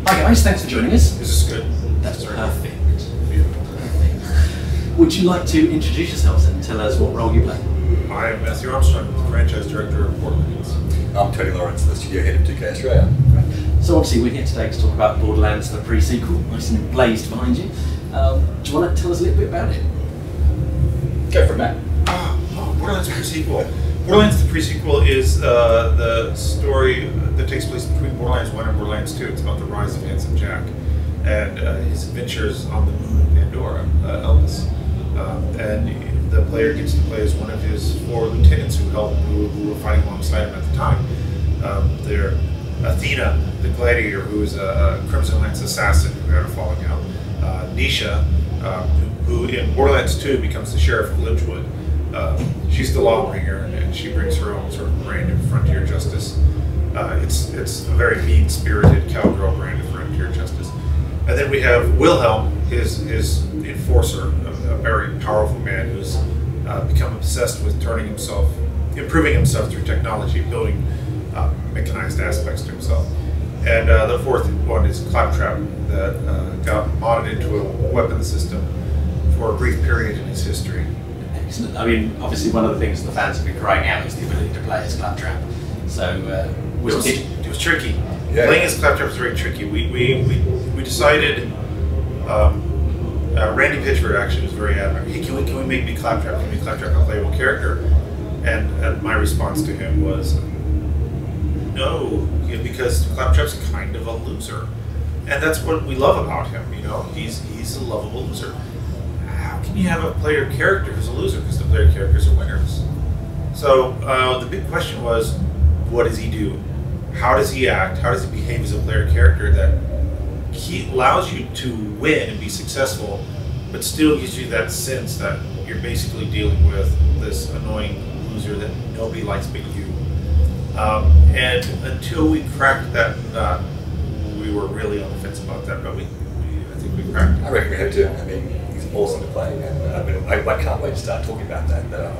Hi guys, thanks for joining us. This is good. That's perfect. Beautiful. Would you like to introduce yourselves and tell us what role you play? I am Matthew Armstrong, the franchise director of Borderlands. I'm Tony Lawrence, the studio head of 2K Australia. So obviously we're here today to talk about Borderlands The Pre Sequel, nice and blazed behind you. Do you want to tell us a little bit about it? Go for it, Matt. Borderlands The Pre Sequel. Borderlands The Pre Sequel is the story that takes place between Borderlands 1 and Borderlands 2. It's about the rise of Handsome Jack and his adventures on the moon of Pandora, Elvis. And the player gets to play as one of his 4 lieutenants who were fighting alongside him at the time. They're Athena, the gladiator, who is a Crimson Lance assassin who had a falling out. Nisha, who in Borderlands 2 becomes the sheriff of Lynchwood. She's the lawbringer, and she brings her own sort of brand of frontier justice. It's a very mean-spirited cowgirl brand of frontier justice. And then we have Wilhelm, his enforcer, a very powerful man who's become obsessed with improving himself through technology, building mechanized aspects to himself. And the 4th one is Claptrap, that got modded into a weapon system for a brief period in his history. Excellent. I mean, obviously one of the things the fans have been crying out is the ability to play as Claptrap. So it was tricky. Yeah. Playing as Claptrap was very tricky. We decided. Randy Pitchford actually was very adamant. Hey, can we make me Claptrap? Can we make Claptrap a playable character? And my response to him was, no, because Claptrap's kind of a loser, and that's what we love about him. You know, he's a lovable loser. How can you have a player character who's a loser? Because the player characters are winners. So the big question was, what does he do? How does he act? How does he behave as a player character that allows you to win and be successful, but still gives you that sense that you're basically dealing with this annoying loser that nobody likes but you. And until we cracked that nut, we were really on the fence about that, but I think we cracked it. I reckon we have to. I mean, he's awesome to play, and I can't wait to start talking about that. But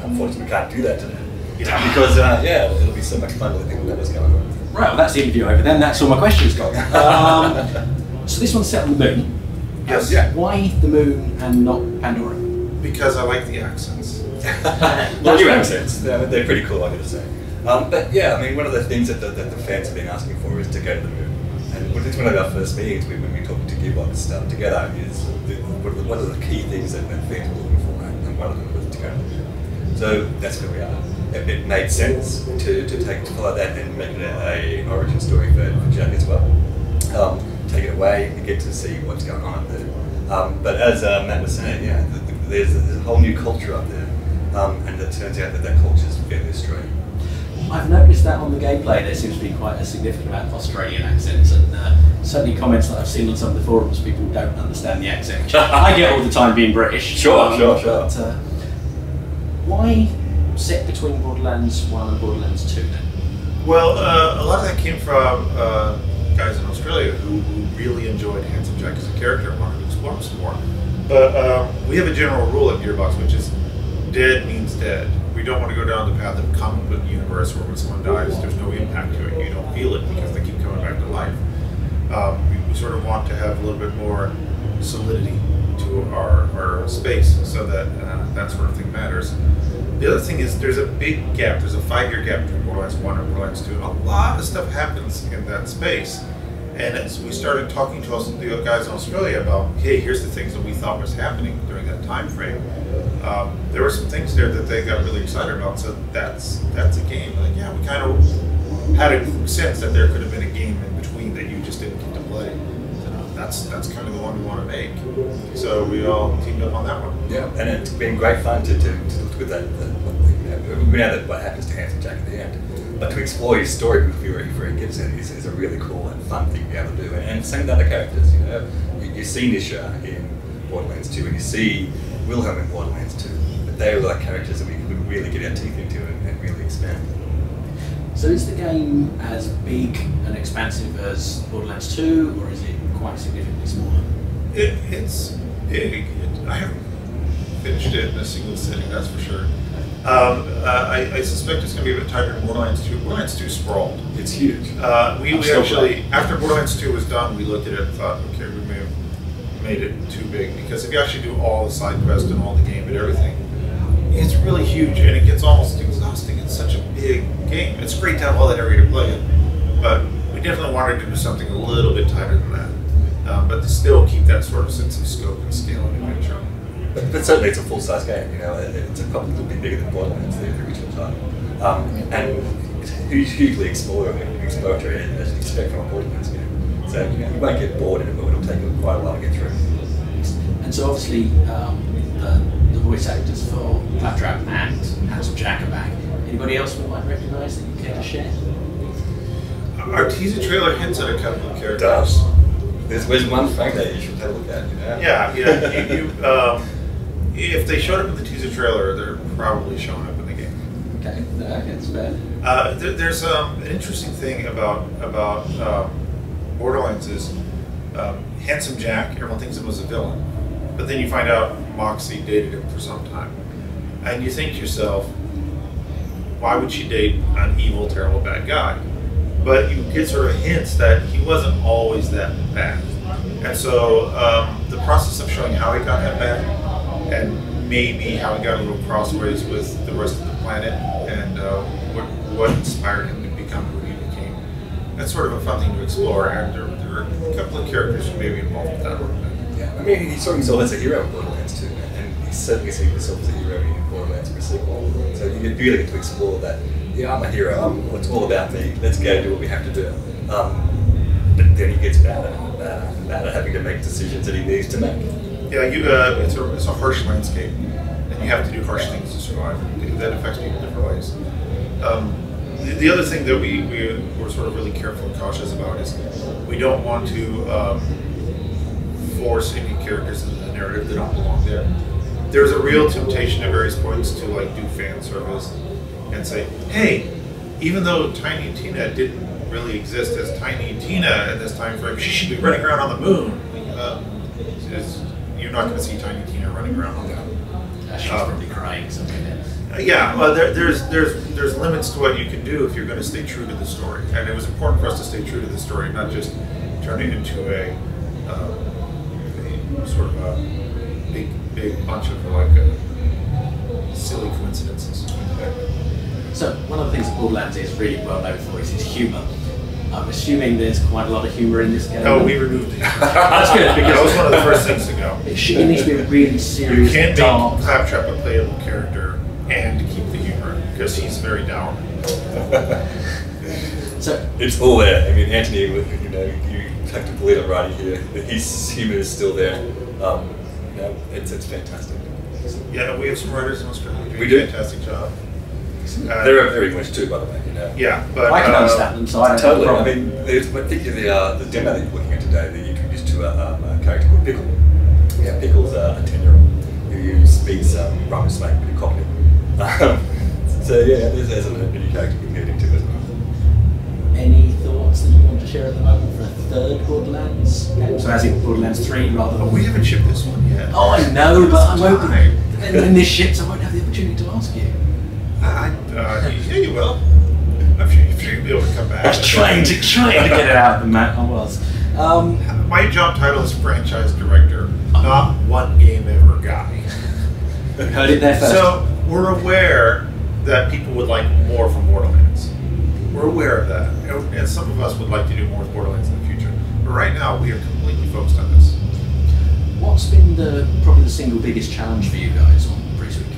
unfortunately, we can't do that today. Yeah. Because, it'll be so much fun to think about what's going on. right, well that's the interview over then. That's all my questions gone. So this one's set on the moon. Yes. Why the moon and not Pandora? Because I like the accents. Well, new accents. They're pretty cool, I gotta say. But yeah, I mean, one of the things that the fans have been asking for is to go to the moon. And it's one of our first meetings when we talked to Gearbox together is what are the key things that fans were looking for, and one of them was to go to the moon. So that's where we are. It made sense to follow that and make it an origin story for Jack as well. Take it away and get to see what's going on up there. But as Matt was saying, yeah, there's a whole new culture up there, and it turns out that culture is fairly Australian. I've noticed that on the gameplay there seems to be quite a significant amount of Australian accents, and certainly comments that I've seen on some of the forums, people don't understand the accent, which I get all the time being British. Sure. But, why set between Borderlands 1 and Borderlands 2 then? Well, a lot of that came from guys in Australia who really enjoyed Handsome Jack as a character and wanted to explore him some more. But we have a general rule at Gearbox, which is dead means dead. We don't want to go down the path of comic book universe where when someone dies, there's no impact to it. You don't feel it because they keep coming back to life. We sort of want to have a little bit more solidity to our space so that that sort of thing matters. The other thing is there's a big gap. There's a 5-year gap between Borderlands 1 and Borderlands 2. A lot of stuff happens in that space. And as we started talking to the guys in Australia about, hey, here's the things that we thought was happening during that time frame, there were some things there that they got really excited about. So that's a game. Like, yeah, we kind of had a sense that there could have been a game in between that you just didn't get to play. So that's kind of the one we want to make. So we all teamed up on that one. Yeah, and it's been great fun to look at that. We know that what happens to Handsome Jack at the end, but to explore his story before he gets in is a really cool and fun thing to be able to do. And same with other characters. You see Nisha in Borderlands 2, and you see Wilhelm in Borderlands 2. But they were like characters that we could really get our teeth into and really expand. So is the game as big and expansive as Borderlands 2, or is it quite significantly smaller? It's big. I haven't finished it in a single sitting, that's for sure. I suspect it's going to be a bit tighter in Borderlands 2. Borderlands 2 sprawled. It's huge. We actually, after Borderlands 2 was done, we looked at it and thought, okay, we may have made it too big, because if you actually do all the side quests and all the game and everything, it's really huge and it gets almost exhausting. It's such a big game. It's great to have all that area to play in, but we definitely wanted to do something a little bit tighter than that, but to still keep that sort of sense of scope and scale and adventure. But certainly it's a full-size game, you know, it's probably a little bit bigger than Borderlands, the original title. And it's hugely exploratory, as you expect from a Borderlands game. So you won't get bored in it, but it'll take you quite a while to get through. And so obviously the voice actors for Claptrap and Handsome Jack are back. Anybody else we might recognise that you care to share? Our teaser trailer hints at a couple of characters. There's one thing that you should take a look at, you know? Yeah. If they showed up in the teaser trailer, they're probably showing up in the game. Okay, that's fair. There's an interesting thing about Borderlands is Handsome Jack, everyone thinks of him as a villain, but then you find out Moxie dated him for some time. And you think to yourself, why would she date an evil, terrible, bad guy? But you get sort of hints that he wasn't always that bad. And so the process of showing how he got that bad, and maybe how he got a little crossways with the rest of the planet, and what inspired him to become who he became, that's sort of a fun thing to explore, and there are a couple of characters who may be involved with that a little bit. Yeah, I mean, he saw himself as a hero in Borderlands too, and he certainly sees himself as a hero in Borderlands The Pre Sequel. So you really get to explore that. Yeah, I'm a hero. It's all about me. Let's go do what we have to do. But then he gets bad at having to make decisions that he needs to make. Yeah, it's a harsh landscape, and you have to do harsh things to survive. That affects people in different ways. The other thing that we're sort of really careful and cautious about is we don't want to force any characters into the narrative that don't belong there. There's a real temptation at various points to like do fan service and say, hey, even though Tiny Tina didn't really exist as Tiny Tina in this time frame, she should be running around on the moon. You're not going to see Tiny Tina running around on the moon. She's probably crying something there. Yeah, well, there's limits to what you can do if you're going to stay true to the story, and it was important for us to stay true to the story, not just turn it into a sort of a big bunch of like silly coincidences. So one of the things that Borderlands is really well known for is its humour. I'm assuming there's quite a lot of humour in this game. No, we removed it. That's good, because that was one of the first things to go. It needs to be a really serious, you can't dark. make Claptrap a playable character and keep the humour, because he's very down. So it's all there. I mean, Anthony, you have to believe it right here. His humour is still there. It's fantastic. Yeah, we have some writers in Australia who we do do a fantastic job. They're English too, by the way. You know. Yeah, but I can understand them, so I don't totally. have a I problem. mean, particularly the demo that you're looking at today, they introduced to a character called Pickle. Yeah, Pickle's a 10-year-old who speaks rhyme slang with a cockney. So yeah, there's a new character we can get into as well. Any thoughts that you want to share at the moment for a third Borderlands game? So as in Borderlands 3 rather than... we haven't shipped this one yet. Oh, I know, but I'm hoping when this ships I won't have the opportunity to ask you. Yeah, you will. I'm sure you'll be able to come back. I was trying to get it out of the mat, I was. My job title is franchise director, not one game ever guy. You heard it there first. So we're aware that people would like more from Borderlands. We're aware of that, and some of us would like to do more with Borderlands in the future. But right now, we are completely focused on this. What's been probably the single biggest challenge for you guys on Pre Sequel?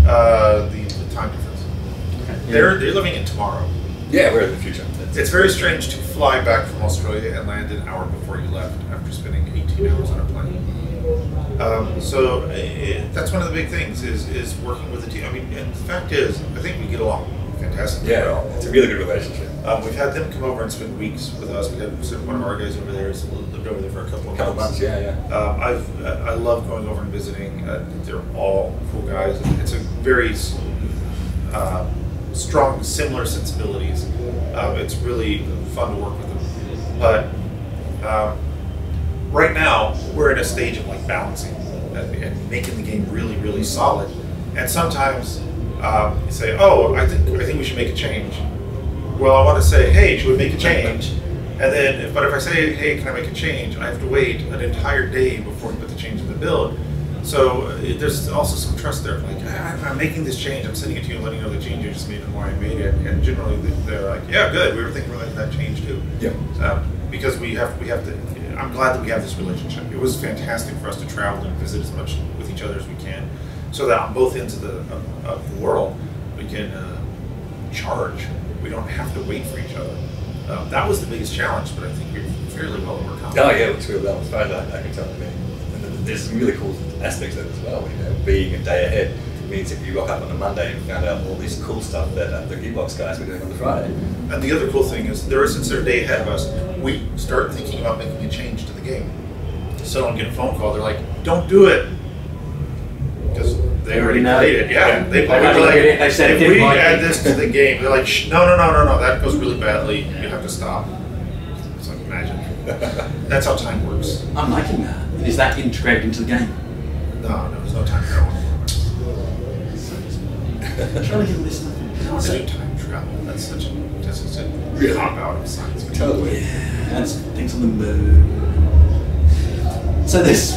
The time difference. Okay. They're living in tomorrow. Yeah, we're in the future. It's very strange to fly back from Australia and land an hour before you left after spending 18 hours on a plane. That's one of the big things is working with the team. I mean, and the fact is, I think we get along fantastically well. It's a really good relationship. We've had them come over and spend weeks with us. We had one of our guys over there who's lived over there for a couple of months. Yeah. I love going over and visiting. They're all cool guys. It's a very strong, similar sensibilities. It's really fun to work with them. But right now, we're at a stage of like balancing and making the game really, really solid. And sometimes You say, oh, I think we should make a change. Well, I want to say, hey, should we make a change? And then, but if I say, hey, can I make a change? I have to wait an entire day before we put the change in the build. So there's also some trust there. Like, I'm making this change. I'm sending it to you and letting you know the change you just made and why I made it. And generally, they're like, yeah, good. We were thinking about that change too. Yeah. Because we have to. I'm glad that we have this relationship. It was fantastic for us to travel and visit as much with each other as we can, so that on both ends of the world we can charge. We don't have to wait for each other. That was the biggest challenge, but I think we've fairly well overcome. Oh yeah, it was really well. As far as I can tell. I mean, and there's some really cool aspects of it as well. You know, being a day ahead means if you rock up on a Monday and found out all this cool stuff that the Gearbox guys were doing on the Friday. And the other cool thing is, since they're a day ahead of us, we start thinking about making a change to the game. So when we get a phone call, they're like, "Don't do it," because they already played it. Yeah, they probably like, if we add this to the game, they're like, "No, that goes really badly. You have to stop." It's like magic. That's how time works. I'm liking that. Is that integrated into the game? No, there's no time travel. Trying to get this stuff. Do time travel. That's such a really cop out of science. Totally. Yeah, and things on the moon. So this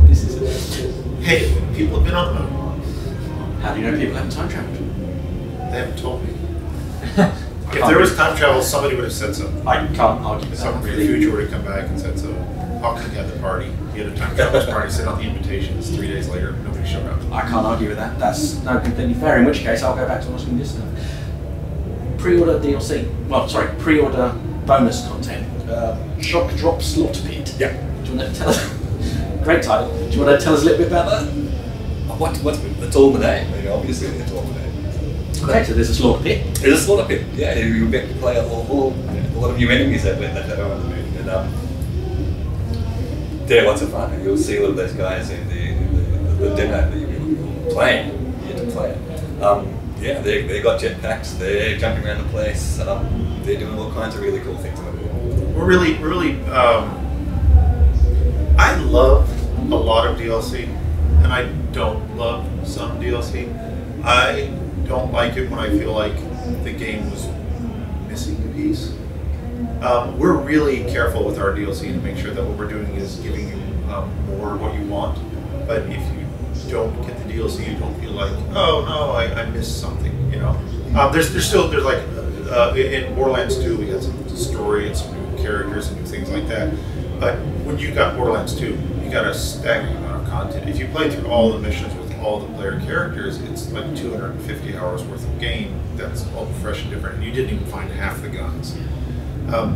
is it. Hey, people have been on the moon. How do you know people haven't time traveled? They haven't told me. If there was time travel, somebody would have said so. I can't argue with that. Someone from the future would have come back and said so. Hawking had the party. He had a time traveler's party, sent out the invitations. 3 days later, nobody showed up. I can't argue with that. That's no completely fair. In which case, I'll go back to asking this stuff. Pre-order DLC. Well, sorry, pre-order bonus content. Shock Drop Slaughter Pit. Yeah. Do you want to tell us? Great title. Do you want to tell us a little bit about that? What's it's all the name? I mean, obviously, it's all the name. Okay, so there's a slaughter pit. There's a slaughter pit. Yeah, you get to play a lot of new enemies that are on the moon. And they're lots of fun. And you'll see a lot of those guys in the demo that you're playing. You get to play it. Yeah, they got jetpacks. They're jumping around the place. They're doing all kinds of really cool things. We're really. I love a lot of DLC, and I don't love some DLC. I don't like it when I feel like the game was missing a piece. We're really careful with our DLC to make sure that what we're doing is giving you more what you want. But if you don't get the DLC, you don't feel like, oh no, I missed something. You know, there's like in Borderlands 2 we had some story and some new characters and new things like that. But when you got Borderlands 2, you got a staggering amount of content. If you play through all the missions with all the player characters, it's like 250 hours worth of game that's all fresh and different, and you didn't even find half the guns.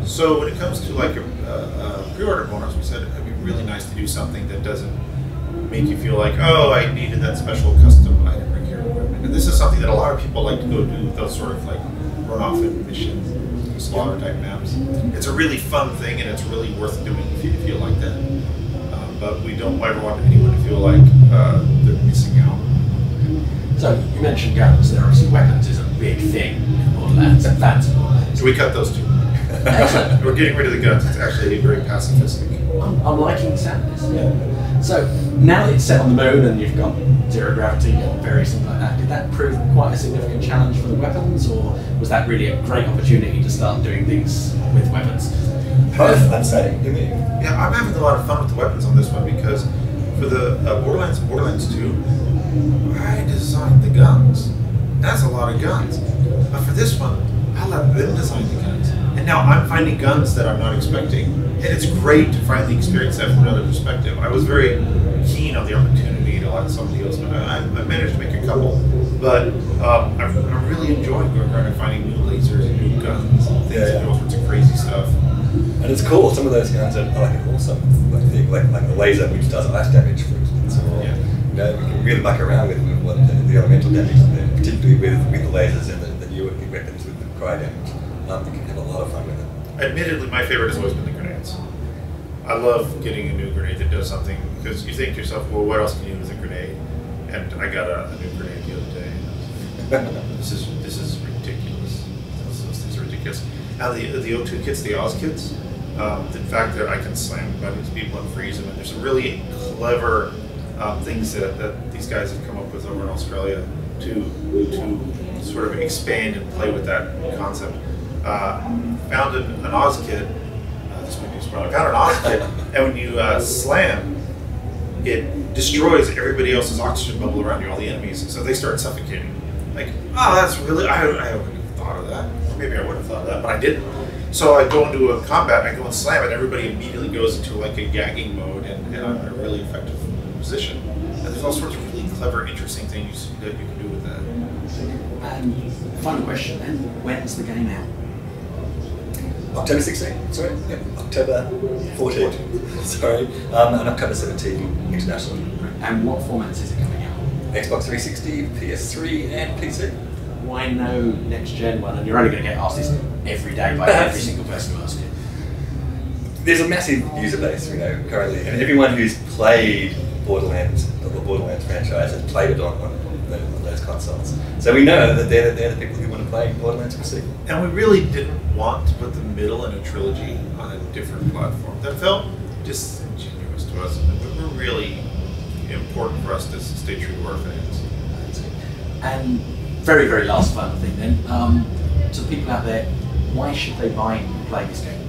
So when it comes to like a pre-order bonus, we said it'd be really nice to do something that doesn't make you feel like, oh, I needed that special custom item or gear equipment. And this is something that a lot of people like to go do, those sort of like run-off in missions, slaughter type maps. It's a really fun thing, and it's really worth doing if you feel like that. But we don't ever want anyone to feel like they're missing out. So you mentioned guns. There obviously weapons is a big thing in Borderlands. That's Borderlands. So we cut those two. Excellent. We're getting rid of the guns. It's actually very pacifistic. I'm liking the soundness. Yeah. So now that it's set on the moon and you've got zero gravity and various things like that, did that prove quite a significant challenge for the weapons, or was that really a great opportunity to start doing things with weapons? Both, I'd say. Yeah, I'm having a lot of fun with the weapons on this one because for the Borderlands and Borderlands 2, I designed the guns. That's a lot of guns. But for this one, I let them design the guns. And now I'm finding guns that I'm not expecting. And it's great to finally experience that from another perspective. I was very keen on the opportunity to let somebody else know. I managed to make a couple. But I'm really enjoying going around and finding new lasers and new guns and things and all sorts of crazy stuff. And it's cool. Some of those guns are like awesome. Like the laser, which does ice damage, for instance. Or, you know, we can really muck around with what the elemental damage there, particularly with the lasers and the newer weapons with the cry damage. You can have a lot of fun with it. Admittedly, my favorite has always been the grenades. I love getting a new grenade that does something, because you think to yourself, well, what else can you do with a grenade? And I got a new grenade the other day. This is ridiculous. Those things are ridiculous. Now the O2 kits, the Oz kits, the fact that I can slam buttons people and freeze them, and there's some really clever things that these guys have come up with over in Australia to sort of expand and play with that concept. Found an Oz kit. This might be a spoiler. Found an Oz kit, and when you slam, it destroys everybody else's oxygen bubble around you, all the enemies, so they start suffocating. Like, oh, that's really, I wouldn't have thought of that. Or maybe I would have thought of that, but I didn't. So I go into a combat, I go and slam it, everybody immediately goes into like a gagging mode, and I'm in a really effective position. And there's all sorts of really clever, interesting things that you can do with that. And final question then, when's the game out? October 16th, sorry? Yep. October 14th, sorry. And October 17th internationally. And what formats is it coming out? Xbox 360, PS3 and PC. Why no next gen one? And you're only going to get asked this every day by every single person who asks you. There's a massive user base, you know, currently, and everyone who's played Borderlands, the Borderlands franchise, has played it on those consoles. So we know that they're the people who want to play Borderlands The Pre Sequel. And we really didn't want to put the middle in a trilogy on a different platform. That felt disingenuous to us. It was really important for us to stay true to our fans. And very, very last final thing then, to the people out there, why should they buy and play this game?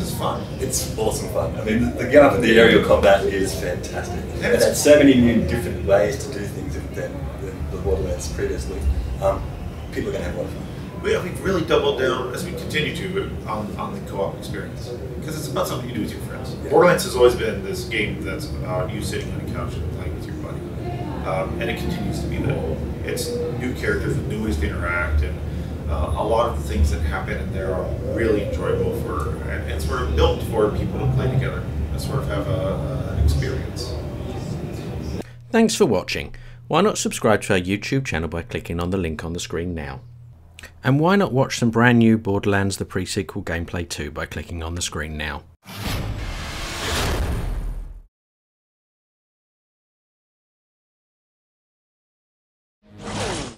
It's fun. It's awesome fun. I mean, the gun up and the aerial combat is fantastic. And there's so many new different ways to do things than the Borderlands previously. People are going to have a lot of fun. We've really doubled down, as we continue to, on the co-op experience. Because it's about something you do with your friends. Yeah. Borderlands has always been this game that's about you sitting on a couch and playing with your buddy. And it continues to be that. It's new characters with new ways to interact, and a lot of the things that happen in there are really enjoyable and sort of built for people to play together and sort of have an experience. Thanks for watching. Why not subscribe to our YouTube channel by clicking on the link on the screen now? And why not watch some brand new Borderlands The Pre Sequel gameplay too by clicking on the screen now?